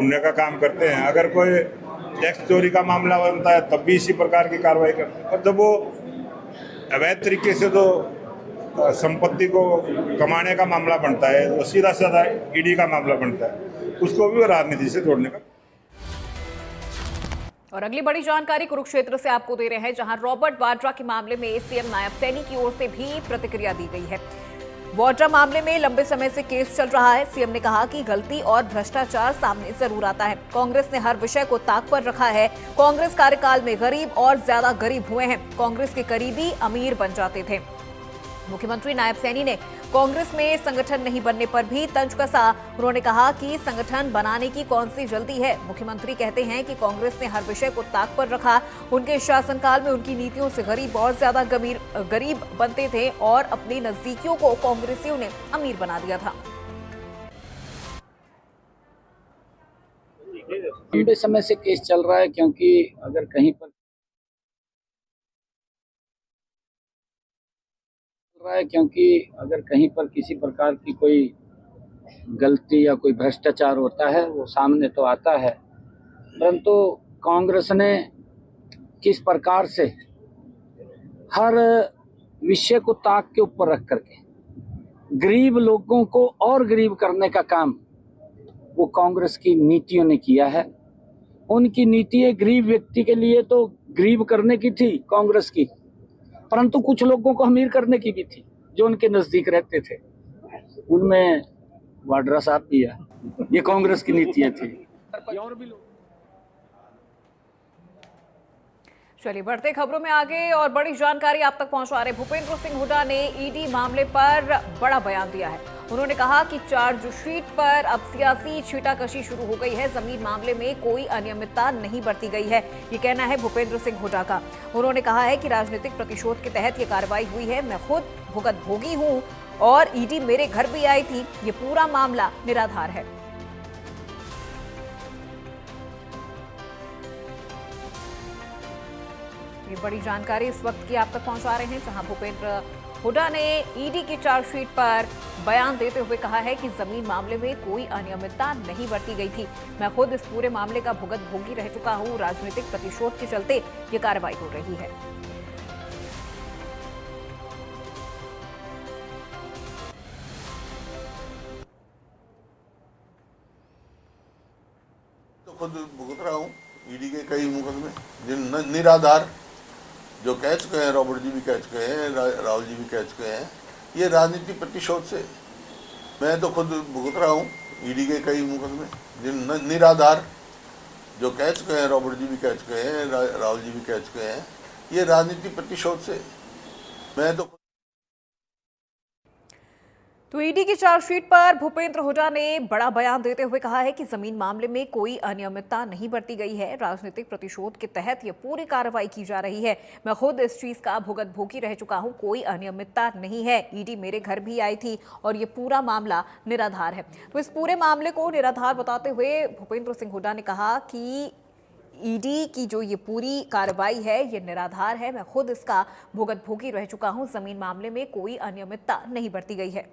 ढूंढने का काम करते हैं। अगर कोई टैक्स चोरी का मामला बनता है तब भी इसी प्रकार की कार्रवाई करते हैं, और जब वो अवैध तरीके से जो संपत्ति को कमाने का मामला बनता है, वो सीधा साधा ईडी का मामला बनता है, उसको भी वो राजनीति से जोड़ने का। और अगली बड़ी जानकारी कुरुक्षेत्र से आपको दे रहे हैं, जहां रॉबर्ट वाड्रा के मामले में सीएम नायब सैनी की ओर से भी प्रतिक्रिया दी गई है। वाड्रा मामले में लंबे समय से केस चल रहा है। सीएम ने कहा कि गलती और भ्रष्टाचार सामने जरूर आता है। कांग्रेस ने हर विषय को ताक पर रखा है। कांग्रेस कार्यकाल में गरीब और ज्यादा गरीब हुए हैं। कांग्रेस के करीबी अमीर बन जाते थे। मुख्यमंत्री नायब सैनी ने कांग्रेस में संगठन नहीं बनने पर भी तंज कसा। उन्होंने कहा कि संगठन बनाने की कौन सी जल्दी है। मुख्यमंत्री कहते हैं कि कांग्रेस ने हर विषय को ताक पर रखा। उनके शासनकाल में उनकी नीतियों से गरीब और ज्यादा गरीब बनते थे और अपने नजदीकियों को कांग्रेसियों ने अमीर बना दिया था। लंबे समय से केस चल रहा है, क्योंकि अगर कहीं पर किसी प्रकार की कोई गलती या कोई भ्रष्टाचार होता है वो सामने तो आता है, परंतु कांग्रेस ने किस प्रकार से हर विषय को ताक के ऊपर रख करके गरीब लोगों को और गरीब करने का काम वो कांग्रेस की नीतियों ने किया है। उनकी नीतियां गरीब व्यक्ति के लिए तो गरीब करने की थी कांग्रेस की, परंतु कुछ लोगों को अमीर करने की भी थी जो उनके नजदीक रहते थे। उनमें वाड्रा साहब भी है। ये कांग्रेस की नीतियां थी। और भी लोग। चलिए बढ़ते खबरों में आगे और बड़ी जानकारी आप तक पहुंचा रहे भूपेंद्र सिंह हुड्डा ने ईडी मामले पर बड़ा बयान दिया है। उन्होंने कहा कि चार्जशीट पर अब सियासी छींटाकशी शुरू हो गई है। जमीन मामले में कोई अनियमितता नहीं बरती गई है, ये कहना है भूपेंद्र सिंह हुड्डा का। उन्होंने कहा है कि राजनीतिक प्रतिशोध के तहत ये कार्रवाई हुई है। मैं खुद भुगतभोगी हूं और ईडी मेरे घर भी आई थी। ये पूरा मामला निराधार है। ये बड़ी जानकारी इस वक्त की आप तक पहुंचा रहे हैं, जहां भूपेंद्र हुड्डा ने ईडी की चार्जशीट पर बयान देते हुए कहा है कि जमीन मामले में कोई अनियमितता नहीं बरती गई थी। मैं खुद इस पूरे मामले का भुगतभोगी रह चुका हूं। राजनीतिक प्रतिशोध के चलते ये कार्रवाई हो रही है। तो खुद भुगत रहा हूँ ईडी के कई मुकदमे जिन निराधार जो कह चुके हैं, रॉबर्ट जी भी कह चुके हैं, राहुल जी भी कह चुके हैं, ये राजनीति प्रतिशोध से। मैं तो खुद भुगत रहा हूँ ईडी के कई मुकदमे जिन निराधार जो कह चुके हैं, रॉबर्ट जी भी कह चुके हैं, राहुल जी भी कह चुके हैं, ये राजनीति प्रतिशोध से। मैं तो ईडी की चार्जशीट पर भूपेंद्र हुड्डा ने बड़ा बयान देते हुए कहा है कि जमीन मामले में कोई अनियमितता नहीं बरती गई है। राजनीतिक प्रतिशोध के तहत ये पूरी कार्रवाई की जा रही है। मैं खुद इस चीज का भुगतभोगी रह चुका हूं। कोई अनियमितता नहीं है। ईडी मेरे घर भी आई थी और ये पूरा मामला निराधार है। तो इस पूरे मामले को निराधार बताते हुए भूपेंद्र सिंह हुड्डा ने कहा कि ईडी की जो ये पूरी कार्रवाई है ये निराधार है। मैं खुद इसका भुगतभोगी रह चुका हूं। जमीन मामले में कोई अनियमितता नहीं बरती गई है।